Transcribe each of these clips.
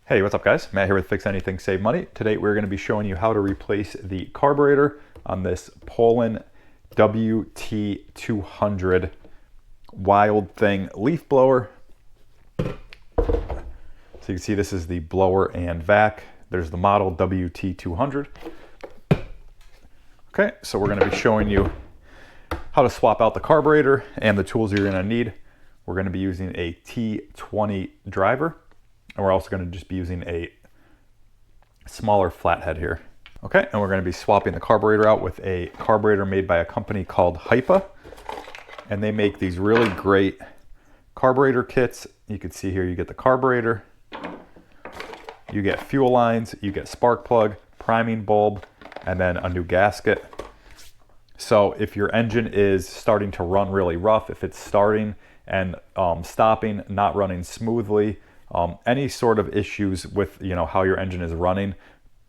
Hey, what's up guys? Matt here with Fix Anything Save Money. Today we're going to be showing you how to replace the carburetor on this Poulan WT200 Wild Thing leaf blower. So you can see this is the blower and vac. There's the model WT200. Okay, so we're going to be showing you how to swap out the carburetor and the tools you're going to need. We're going to be using a T20 driver. And we're also going to just be using a smaller flathead here. Okay, and we're going to be swapping the carburetor out with a carburetor made by a company called Hypa. And they make these really great carburetor kits. You can see here you get the carburetor, you get fuel lines, you get spark plug, priming bulb, and then a new gasket. So if your engine is starting to run really rough, if it's starting and stopping, not running smoothly, any sort of issues with how your engine is running,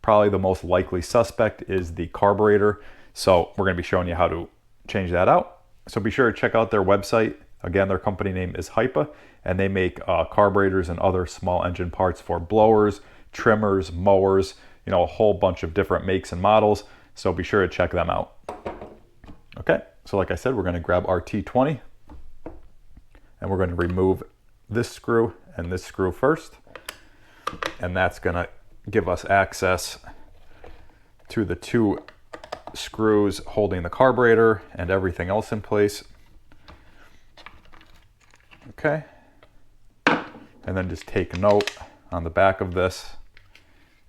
probably the most likely suspect is the carburetor. So we're going to be showing you how to change that out. So be sure to check out their website. Again, their company name is Hypa, and they make carburetors and other small engine parts for blowers, trimmers, mowers, a whole bunch of different makes and models. So be sure to check them out. Okay, so like I said, we're going to grab our T20 and we're going to remove this screw and this screw first, and that's going to give us access to the two screws holding the carburetor and everything else in place. Okay, and then just take note, on the back of this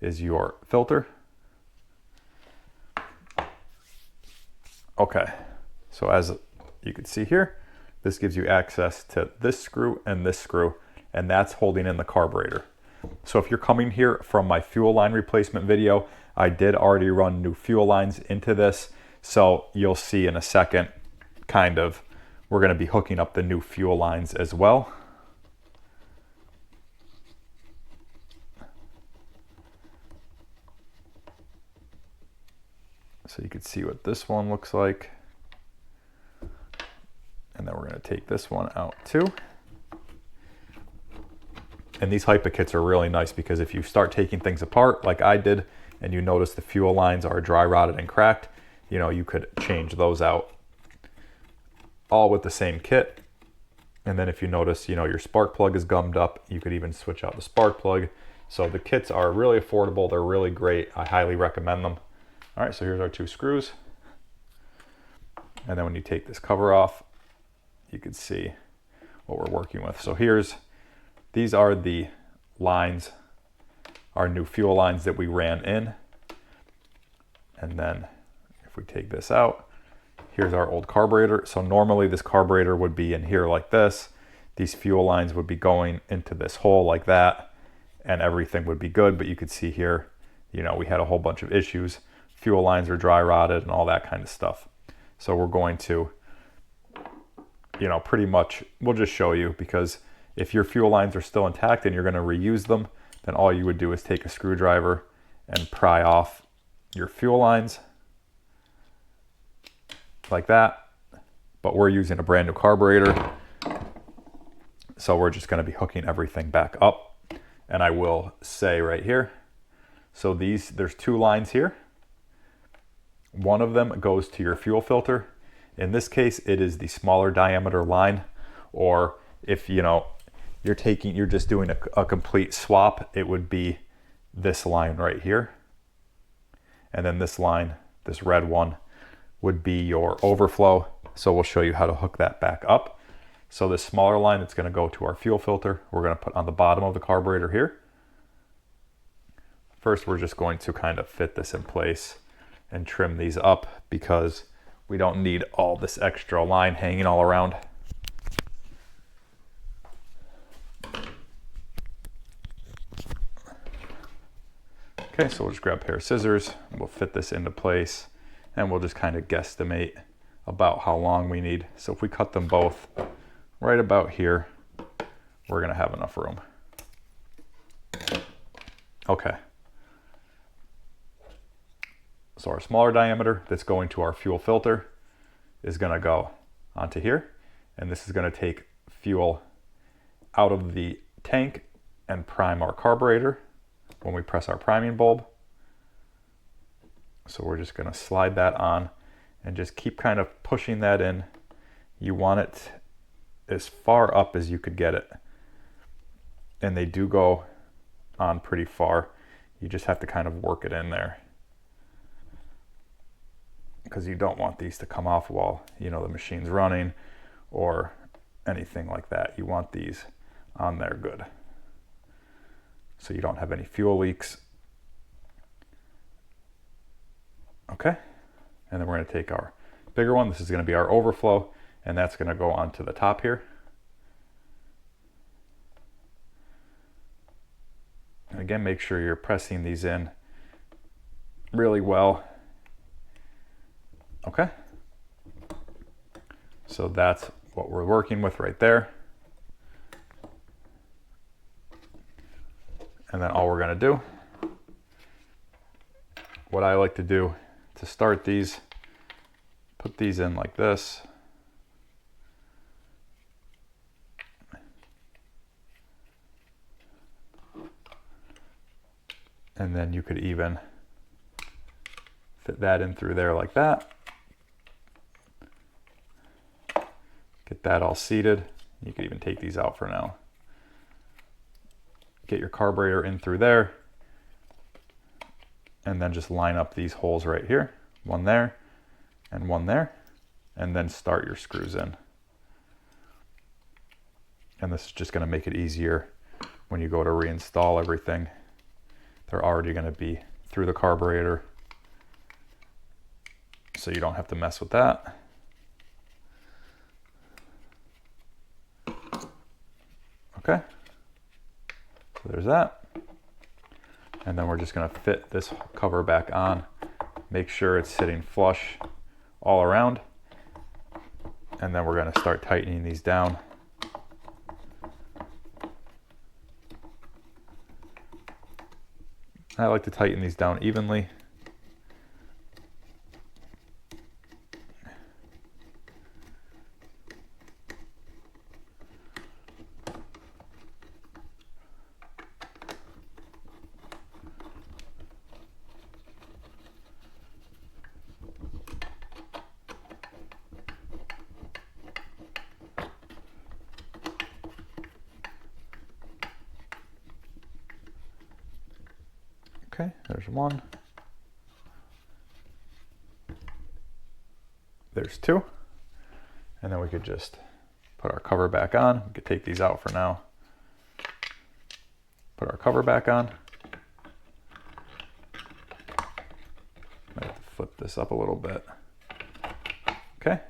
is your filter. Okay, so as you can see here, this gives you access to this screw, and that's holding in the carburetor. So if you're coming here from my fuel line replacement video, I did already run new fuel lines into this. So you'll see in a second, we're going to be hooking up the new fuel lines as well. So you can see what this one looks like. And then we're going to take this one out too. And these Hypa kits are really nice because if you start taking things apart like I did and you notice the fuel lines are dry rotted and cracked, you could change those out all with the same kit. And then if you notice, your spark plug is gummed up, you could even switch out the spark plug. So the kits are really affordable. They're really great. I highly recommend them. All right, so here's our two screws. And then when you take this cover off, you can see what we're working with. So these are the lines, our new fuel lines that we ran in. And then if we take this out, here's our old carburetor. So normally this carburetor would be in here like this. These fuel lines would be going into this hole like that, and everything would be good. But you could see here, we had a whole bunch of issues. Fuel lines are dry rotted and all that kind of stuff. So we're going to, pretty much, we'll just show you, because if your fuel lines are still intact and you're going to reuse them, then all you would do is take a screwdriver and pry off your fuel lines like that. But we're using a brand new carburetor, so we're just going to be hooking everything back up. And I will say right here, so there's two lines here. One of them goes to your fuel filter. In this case, it is the smaller diameter line, or if you're just doing a complete swap, it would be this line right here. And then this line, this red one, would be your overflow. So we'll show you how to hook that back up. So this smaller line that's going to go to our fuel filter, we're going to put on the bottom of the carburetor here. First, we're just going to kind of fit this in place and trim these up because we don't need all this extra line hanging all around. Okay, so we'll just grab a pair of scissors, we'll fit this into place, and we'll just kind of guesstimate about how long we need. So if we cut them both right about here, we're gonna have enough room. Okay. So our smaller diameter that's going to our fuel filter is gonna go onto here, and this is gonna take fuel out of the tank and prime our carburetor. when we press our priming bulb. So we're just going to slide that on and just keep kind of pushing that in. You want it as far up as you could get it. And they do go on pretty far. You just have to kind of work it in there, because you don't want these to come off while, you know, the machine's running or anything like that. You want these on there good, so you don't have any fuel leaks. Okay, and then we're going to take our bigger one. This is going to be our overflow, and that's going to go onto the top here. And again, make sure you're pressing these in really well. Okay, so that's what we're working with right there. And then all we're going to do, what I like to do to start these, put these in like this. And then you could even fit that in through there like that. Get that all seated. You could even take these out for now. Get your carburetor in through there. And then just line up these holes right here. One there and one there. And then start your screws in. And this is just going to make it easier when you go to reinstall everything. They're already going to be through the carburetor, so you don't have to mess with that. Okay, so there's that. And then we're just going to fit this cover back on. Make sure it's sitting flush all around. And then we're going to start tightening these down. I like to tighten these down evenly. Okay, there's one. There's two. And then we could just put our cover back on. We could take these out for now. Put our cover back on. Might have to flip this up a little bit. Okay.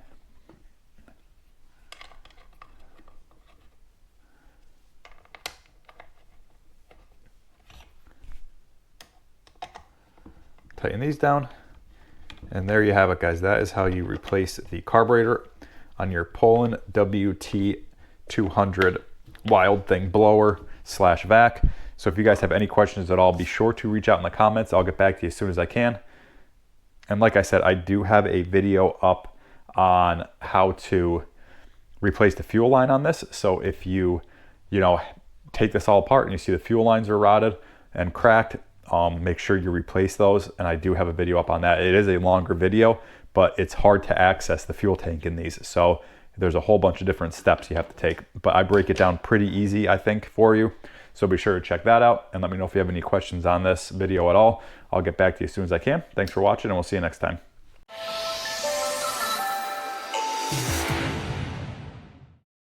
Tighten these down, and there you have it, guys. That is how you replace the carburetor on your Poulan WT200 Wild Thing blower / vac. So if you guys have any questions at all, be sure to reach out in the comments. I'll get back to you as soon as I can. And like I said, I do have a video up on how to replace the fuel line on this. So if you take this all apart and you see the fuel lines are rotted and cracked, make sure you replace those. And I do have a video up on that. It is a longer video, but it's hard to access the fuel tank in these. So there's a whole bunch of different steps you have to take, but I break it down pretty easy, I think, for you. So be sure to check that out and let me know if you have any questions on this video at all. I'll get back to you as soon as I can. Thanks for watching, and we'll see you next time.